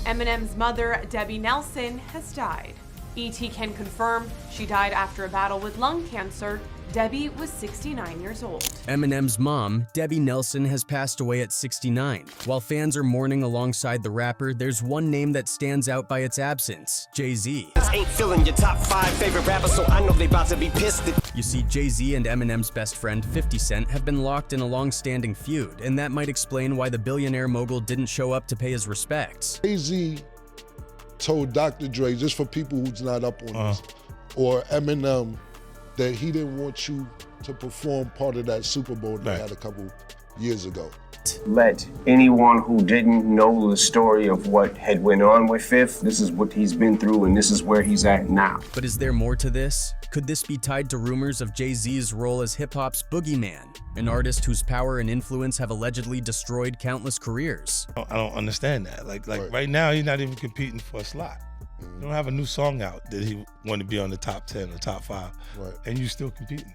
Eminem's mother, Debbie Nelson, has died. ET can confirm she died after a battle with lung cancer. Debbie was 69 years old. Eminem's mom, Debbie Nelson, has passed away at 69. While fans are mourning alongside the rapper, there's one name that stands out by its absence: Jay-Z. Ain't feeling your top 5 favorite rappers, so I know they about to be pissed. You see, Jay-Z and Eminem's best friend, 50 Cent, have been locked in a long-standing feud, and that might explain why the billionaire mogul didn't show up to pay his respects. Jay-Z told Dr. Dre, just for people who's not up on this, or Eminem, that he didn't want you to perform part of that Super Bowl they had a couple years ago. Let anyone who didn't know the story of what had went on with Fifth, this is what he's been through and this is where he's at now. But is there more to this? Could this be tied to rumors of Jay-Z's role as hip-hop's boogeyman, an artist whose power and influence have allegedly destroyed countless careers? I don't understand that. Like right now, he's not even competing for a slot. You don't have a new song out that he want to be on the top 10 or top 5, and you still competing.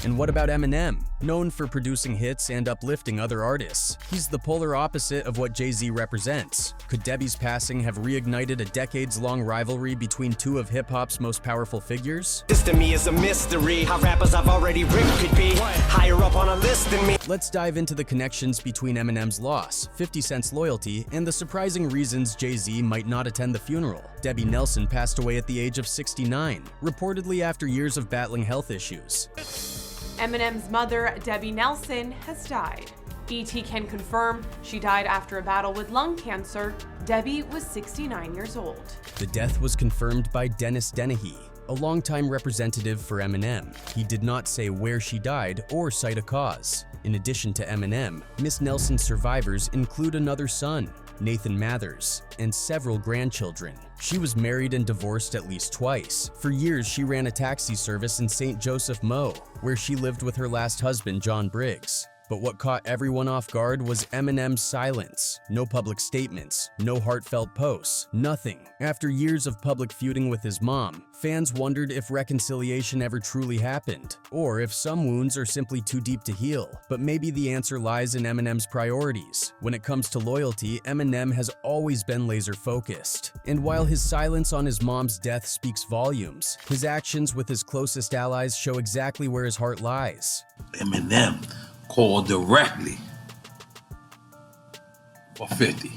And what about Eminem? Known for producing hits and uplifting other artists, he's the polar opposite of what Jay-Z represents. Could Debbie's passing have reignited a decades-long rivalry between two of hip-hop's most powerful figures? This to me is a mystery. How rappers I've already ripped could be higher up on a list than me. Let's dive into the connections between Eminem's loss, 50 Cent's loyalty, and the surprising reasons Jay-Z might not attend the funeral. Debbie Nelson passed away at the age of 69, reportedly after years of battling health issues. Eminem's mother, Debbie Nelson, has died. ET can confirm she died after a battle with lung cancer. Debbie was 69 years old. The death was confirmed by Dennis Dennehy, a longtime representative for Eminem. He did not say where she died or cite a cause. In addition to Eminem, Miss Nelson's survivors include another son, Nathan Mathers, and several grandchildren. She was married and divorced at least twice. For years, she ran a taxi service in St. Joseph, Mo, where she lived with her last husband, John Briggs. But what caught everyone off guard was Eminem's silence. No public statements, no heartfelt posts, nothing. After years of public feuding with his mom, fans wondered if reconciliation ever truly happened, or if some wounds are simply too deep to heal. But maybe the answer lies in Eminem's priorities. When it comes to loyalty, Eminem has always been laser-focused. And while his silence on his mom's death speaks volumes, his actions with his closest allies show exactly where his heart lies. Eminem called directly for 50.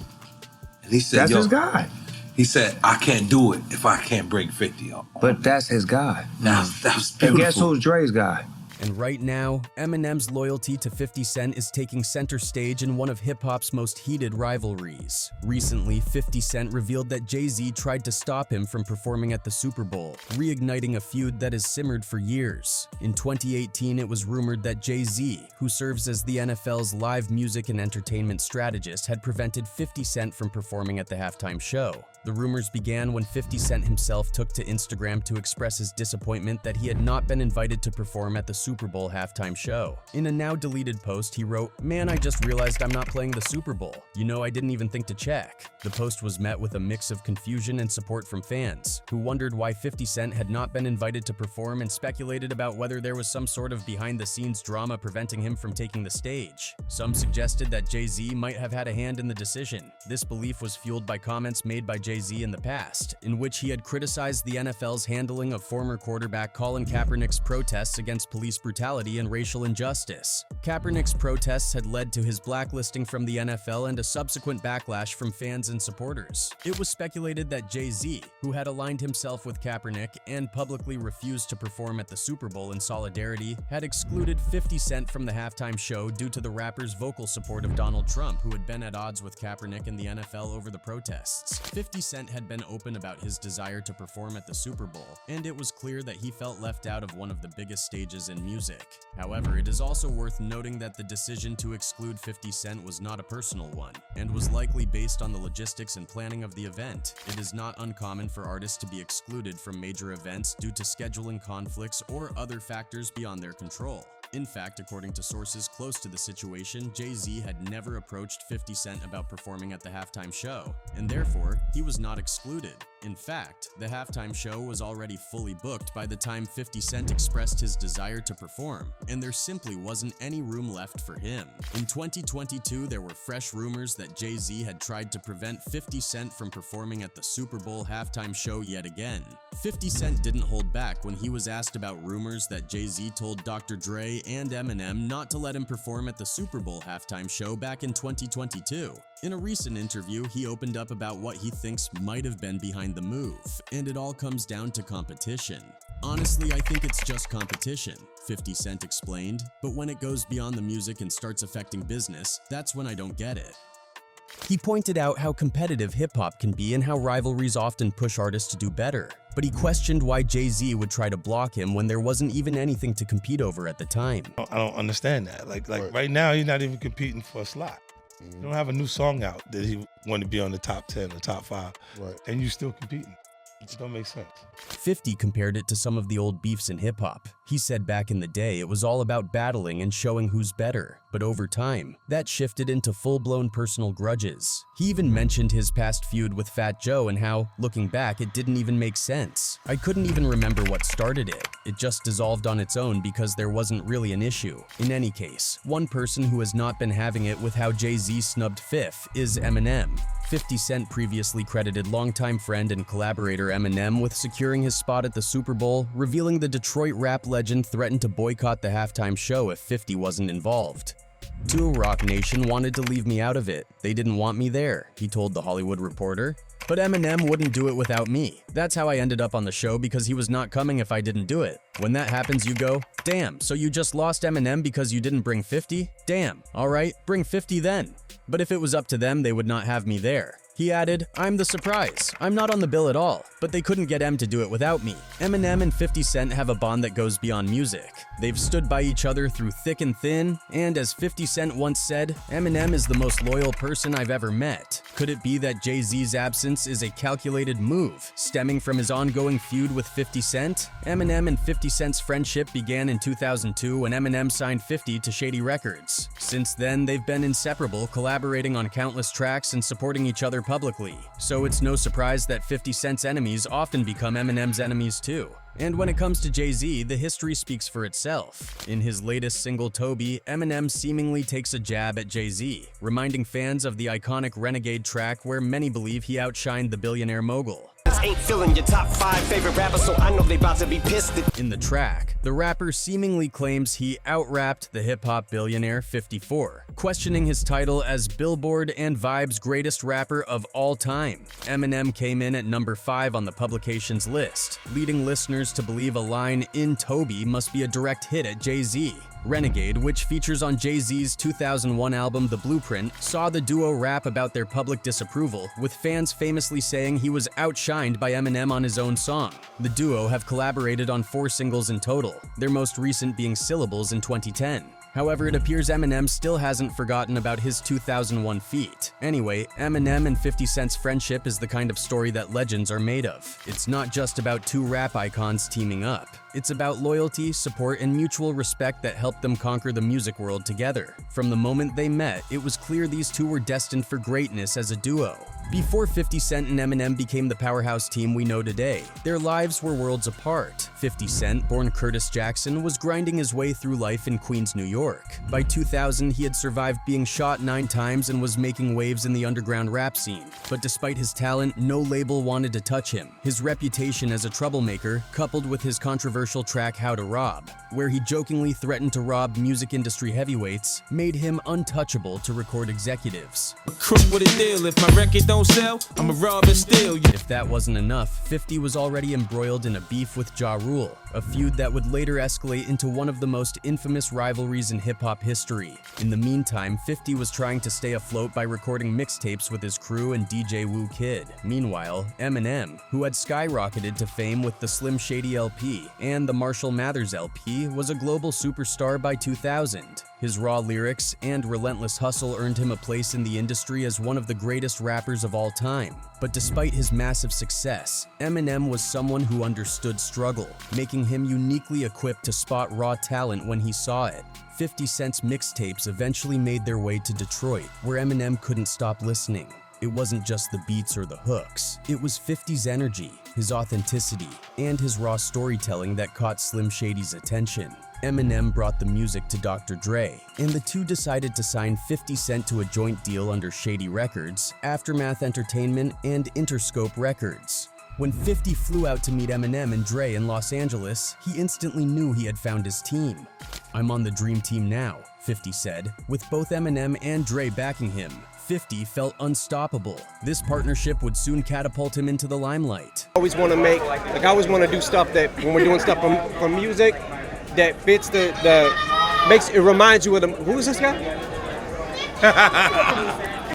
And he said, That's his guy. He said, I can't do it if I can't bring 50 up. But that's his guy. That was beautiful. And guess who's Dre's guy? And right now, Eminem's loyalty to 50 Cent is taking center stage in one of hip-hop's most heated rivalries. Recently, 50 Cent revealed that Jay-Z tried to stop him from performing at the Super Bowl, reigniting a feud that has simmered for years. In 2018, it was rumored that Jay-Z, who serves as the NFL's live music and entertainment strategist, had prevented 50 Cent from performing at the halftime show. The rumors began when 50 Cent himself took to Instagram to express his disappointment that he had not been invited to perform at the Super Bowl halftime show. In a now-deleted post, he wrote, "Man, I just realized I'm not playing the Super Bowl. You know, I didn't even think to check." The post was met with a mix of confusion and support from fans, who wondered why 50 Cent had not been invited to perform and speculated about whether there was some sort of behind-the-scenes drama preventing him from taking the stage. Some suggested that Jay-Z might have had a hand in the decision. This belief was fueled by comments made by Jay-Z in the past, in which he had criticized the NFL's handling of former quarterback Colin Kaepernick's protests against police brutality and racial injustice. Kaepernick's protests had led to his blacklisting from the NFL and a subsequent backlash from fans and supporters. It was speculated that Jay-Z, who had aligned himself with Kaepernick and publicly refused to perform at the Super Bowl in solidarity, had excluded 50 Cent from the halftime show due to the rapper's vocal support of Donald Trump, who had been at odds with Kaepernick and the NFL over the protests. 50 Cent had been open about his desire to perform at the Super Bowl, and it was clear that he felt left out of one of the biggest stages in music. However, it is also worth noting that the decision to exclude 50 Cent was not a personal one, and was likely based on the logistics and planning of the event. It is not uncommon for artists to be excluded from major events due to scheduling conflicts or other factors beyond their control. In fact, according to sources close to the situation, Jay-Z had never approached 50 Cent about performing at the halftime show, and therefore, he was not excluded. In fact, the halftime show was already fully booked by the time 50 Cent expressed his desire to to perform, and there simply wasn't any room left for him. In 2022, there were fresh rumors that Jay-Z had tried to prevent 50 Cent from performing at the Super Bowl halftime show yet again. 50 Cent didn't hold back when he was asked about rumors that Jay-Z told Dr. Dre and Eminem not to let him perform at the Super Bowl halftime show back in 2022. In a recent interview, he opened up about what he thinks might have been behind the move, and it all comes down to competition. Honestly, I think it's just competition, 50 Cent explained, but when it goes beyond the music and starts affecting business, that's when I don't get it. He pointed out how competitive hip-hop can be and how rivalries often push artists to do better, but he questioned why Jay-Z would try to block him when there wasn't even anything to compete over at the time. I don't understand that. Right now, he's not even competing for a slot. You don't have a new song out that he wanted to be on the top 10 or top 5, and you still competing. It don't make sense. 50 compared it to some of the old beefs in hip-hop. He said back in the day it was all about battling and showing who's better, but over time, that shifted into full-blown personal grudges. He even mentioned his past feud with Fat Joe and how, looking back, it didn't even make sense. I couldn't even remember what started it. It just dissolved on its own because there wasn't really an issue. In any case, one person who has not been having it with how Jay-Z snubbed Fifth is Eminem. 50 Cent previously credited longtime friend and collaborator Eminem with securing his spot at the Super Bowl, revealing the Detroit rap legend threatened to boycott the halftime show if 50 wasn't involved. Rock Nation wanted to leave me out of it. They didn't want me there, he told The Hollywood Reporter. But Eminem wouldn't do it without me. That's how I ended up on the show because he was not coming if I didn't do it. When that happens, you go, damn, so you just lost Eminem because you didn't bring 50? Damn, alright, bring 50 then. But if it was up to them, they would not have me there. He added, I'm the surprise. I'm not on the bill at all, but they couldn't get M to do it without me. Eminem and 50 Cent have a bond that goes beyond music. They've stood by each other through thick and thin, and as 50 Cent once said, Eminem is the most loyal person I've ever met. Could it be that Jay-Z's absence is a calculated move, stemming from his ongoing feud with 50 Cent? Eminem and 50 Cent's friendship began in 2002 when Eminem signed 50 to Shady Records. Since then, they've been inseparable, collaborating on countless tracks and supporting each other publicly. So it's no surprise that 50 Cent's enemies often become Eminem's enemies too. And when it comes to Jay-Z, the history speaks for itself. In his latest single, Toby, Eminem seemingly takes a jab at Jay-Z, reminding fans of the iconic Renegade track where many believe he outshined the billionaire mogul. Ain't feeling your top 5 favorite rappers, so I know they about to be pissed. In the track, the rapper seemingly claims he out-rapped the hip-hop billionaire 54, questioning his title as Billboard and Vibe's greatest rapper of all time. Eminem came in at number 5 on the publication's list, leading listeners to believe a line in Toby must be a direct hit at Jay-Z. Renegade, which features on Jay-Z's 2001 album The Blueprint, saw the duo rap about their public disapproval, with fans famously saying he was outshined by Eminem on his own song. The duo have collaborated on 4 singles in total, their most recent being Syllables in 2010. However, it appears Eminem still hasn't forgotten about his 2001 feat. Anyway, Eminem and 50 Cent's friendship is the kind of story that legends are made of. It's not just about 2 rap icons teaming up. It's about loyalty, support, and mutual respect that helped them conquer the music world together. From the moment they met, it was clear these two were destined for greatness as a duo. Before 50 Cent and Eminem became the powerhouse team we know today, their lives were worlds apart. 50 Cent, born Curtis Jackson, was grinding his way through life in Queens, New York. By 2000, he had survived being shot 9 times and was making waves in the underground rap scene. But despite his talent, no label wanted to touch him. His reputation as a troublemaker, coupled with his controversial track How to Rob, where he jokingly threatened to rob music industry heavyweights, made him untouchable to record executives. Crook with a deal, if my record don't sell, I'ma rob and steal. If that wasn't enough, 50 was already embroiled in a beef with Ja Rule, a feud that would later escalate into one of the most infamous rivalries in hip-hop history. In the meantime, 50 was trying to stay afloat by recording mixtapes with his crew and DJ Woo Kid. Meanwhile, Eminem, who had skyrocketed to fame with the Slim Shady LP and the Marshall Mathers LP, was a global superstar by 2000. His raw lyrics and relentless hustle earned him a place in the industry as one of the greatest rappers of all time. But despite his massive success, Eminem was someone who understood struggle, making him uniquely equipped to spot raw talent when he saw it. 50 Cent's mixtapes eventually made their way to Detroit, where Eminem couldn't stop listening. It wasn't just the beats or the hooks. It was 50's energy, his authenticity, and his raw storytelling that caught Slim Shady's attention. Eminem brought the music to Dr. Dre, and the two decided to sign 50 Cent to a joint deal under Shady Records, Aftermath Entertainment, and Interscope Records. When 50 flew out to meet Eminem and Dre in Los Angeles, he instantly knew he had found his team. "I'm on the dream team now," 50 said. With both Eminem and Dre backing him, 50 felt unstoppable. This partnership would soon catapult him into the limelight. I always want to do stuff that when we're doing stuff from music that fits it reminds you of who is this guy?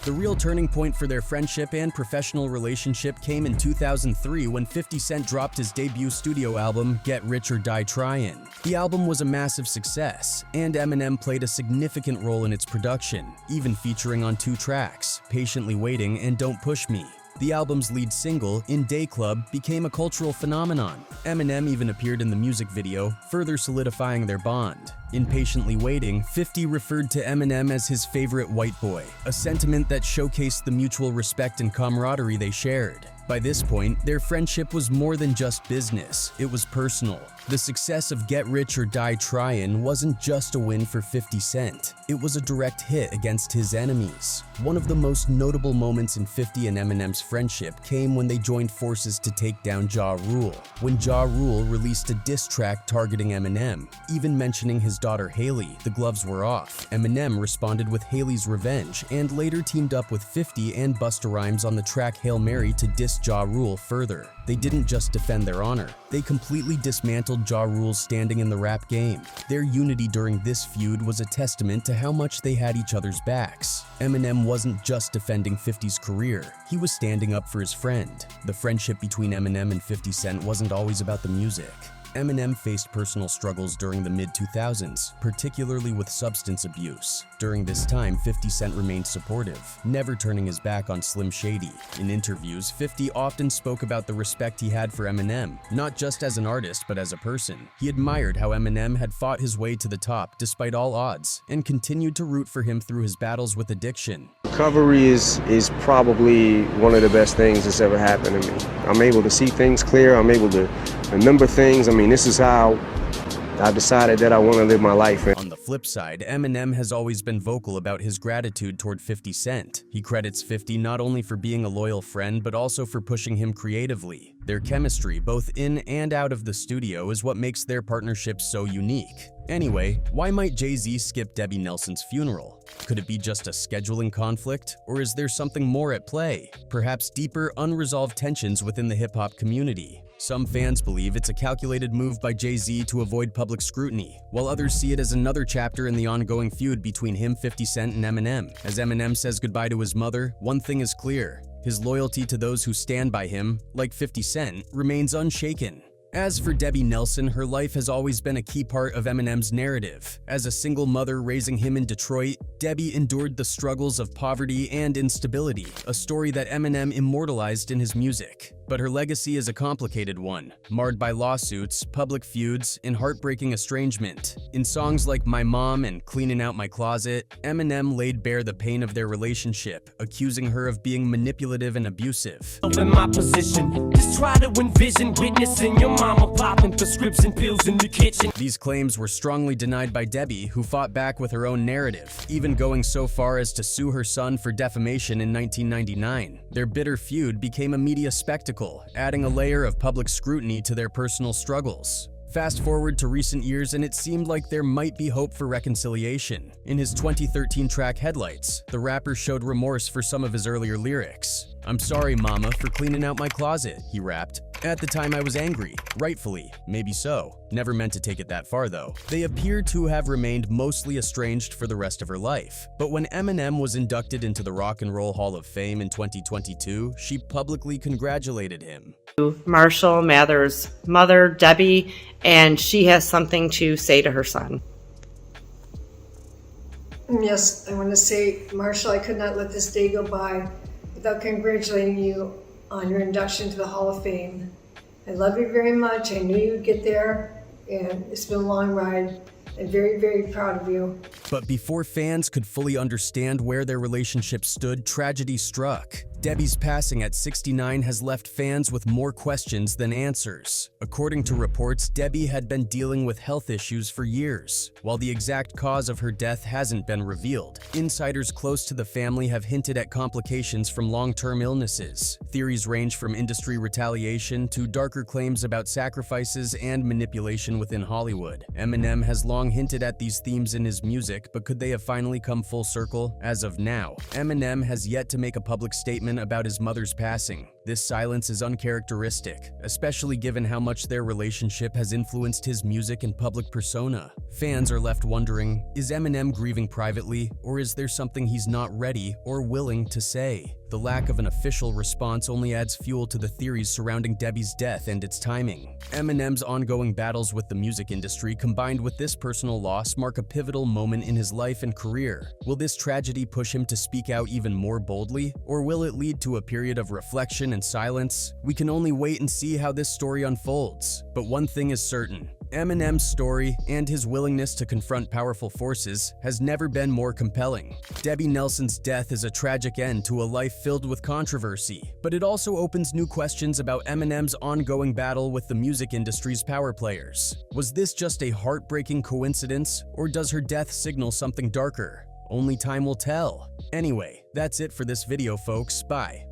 The real turning point for their friendship and professional relationship came in 2003 when 50 Cent dropped his debut studio album, Get Rich or Die Tryin'. The album was a massive success, and Eminem played a significant role in its production, even featuring on 2 tracks, Patiently Waiting and Don't Push Me. The album's lead single, In Day Club, became a cultural phenomenon. Eminem even appeared in the music video, further solidifying their bond. In Patiently Waiting, 50 referred to Eminem as his favorite white boy, a sentiment that showcased the mutual respect and camaraderie they shared. By this point, their friendship was more than just business, it was personal. The success of Get Rich or Die Tryin' wasn't just a win for 50 Cent, it was a direct hit against his enemies. One of the most notable moments in 50 and Eminem's friendship came when they joined forces to take down Ja Rule. When Ja Rule released a diss track targeting Eminem, even mentioning his daughter Haley, the gloves were off. Eminem responded with Haley's Revenge and later teamed up with 50 and Busta Rhymes on the track Hail Mary to diss Ja Rule further. They didn't just defend their honor, they completely dismantled Ja Rule's standing in the rap game. Their unity during this feud was a testament to how much they had each other's backs. Eminem wasn't just defending 50's career, he was standing up for his friend. The friendship between Eminem and 50 Cent wasn't always about the music. Eminem faced personal struggles during the mid-2000s, particularly with substance abuse. During this time, 50 Cent remained supportive, never turning his back on Slim Shady. In interviews, 50 often spoke about the respect he had for Eminem, not just as an artist but as a person. He admired how Eminem had fought his way to the top despite all odds, and continued to root for him through his battles with addiction. Recovery is probably one of the best things that's ever happened to me. I'm able to see things clear, I'm able to remember things. I mean, this is how I decided that I want to live my life. On the flip side, Eminem has always been vocal about his gratitude toward 50 Cent. He credits 50 not only for being a loyal friend, but also for pushing him creatively. Their chemistry, both in and out of the studio, is what makes their partnership so unique. Anyway, why might Jay-Z skip Debbie Nelson's funeral? Could it be just a scheduling conflict, or is there something more at play? Perhaps deeper, unresolved tensions within the hip-hop community? Some fans believe it's a calculated move by Jay-Z to avoid public scrutiny, while others see it as another chapter in the ongoing feud between him, 50 Cent, and Eminem. As Eminem says goodbye to his mother, one thing is clear: his loyalty to those who stand by him, like 50 Cent, remains unshaken. As for Debbie Nelson, her life has always been a key part of Eminem's narrative. As a single mother raising him in Detroit, Debbie endured the struggles of poverty and instability, a story that Eminem immortalized in his music. But her legacy is a complicated one, marred by lawsuits, public feuds, and heartbreaking estrangement. In songs like My Mom and Cleaning Out My Closet, Eminem laid bare the pain of their relationship, accusing her of being manipulative and abusive. In my position, just try to envision witnessing your mama popping prescription pills in the kitchen. These claims were strongly denied by Debbie, who fought back with her own narrative, even going so far as to sue her son for defamation in 1999. Their bitter feud became a media spectacle, adding a layer of public scrutiny to their personal struggles. Fast forward to recent years and it seemed like there might be hope for reconciliation. In his 2013 track Headlights, the rapper showed remorse for some of his earlier lyrics. "I'm sorry, mama, for cleaning out my closet," he rapped. "At the time I was angry, rightfully, maybe so. Never meant to take it that far though." They appear to have remained mostly estranged for the rest of her life. But when Eminem was inducted into the Rock and Roll Hall of Fame in 2022, she publicly congratulated him. Marshall Mathers' mother, Debbie, and she has something to say to her son. Yes, I want to say, Marshall, I could not let this day go by without congratulating you on your induction to the Hall of Fame. I love you very much. I knew you'd get there, and it's been a long ride. I'm very, very proud of you. But before fans could fully understand where their relationship stood, tragedy struck. Debbie's passing at 69 has left fans with more questions than answers. According to reports, Debbie had been dealing with health issues for years. While the exact cause of her death hasn't been revealed, insiders close to the family have hinted at complications from long-term illnesses. Theories range from industry retaliation to darker claims about sacrifices and manipulation within Hollywood. Eminem has long hinted at these themes in his music, but could they have finally come full circle? As of now, Eminem has yet to make a public statement about his mother's passing. This silence is uncharacteristic, especially given how much their relationship has influenced his music and public persona. Fans are left wondering, is Eminem grieving privately, or is there something he's not ready or willing to say? The lack of an official response only adds fuel to the theories surrounding Debbie's death and its timing. Eminem's ongoing battles with the music industry combined with this personal loss mark a pivotal moment in his life and career. Will this tragedy push him to speak out even more boldly, or will it lead to a period of reflection and silence? We can only wait and see how this story unfolds. But one thing is certain: Eminem's story and his willingness to confront powerful forces has never been more compelling. Debbie Nelson's death is a tragic end to a life filled with controversy, but it also opens new questions about Eminem's ongoing battle with the music industry's power players. Was this just a heartbreaking coincidence, or does her death signal something darker? Only time will tell. Anyway, that's it for this video, folks. Bye.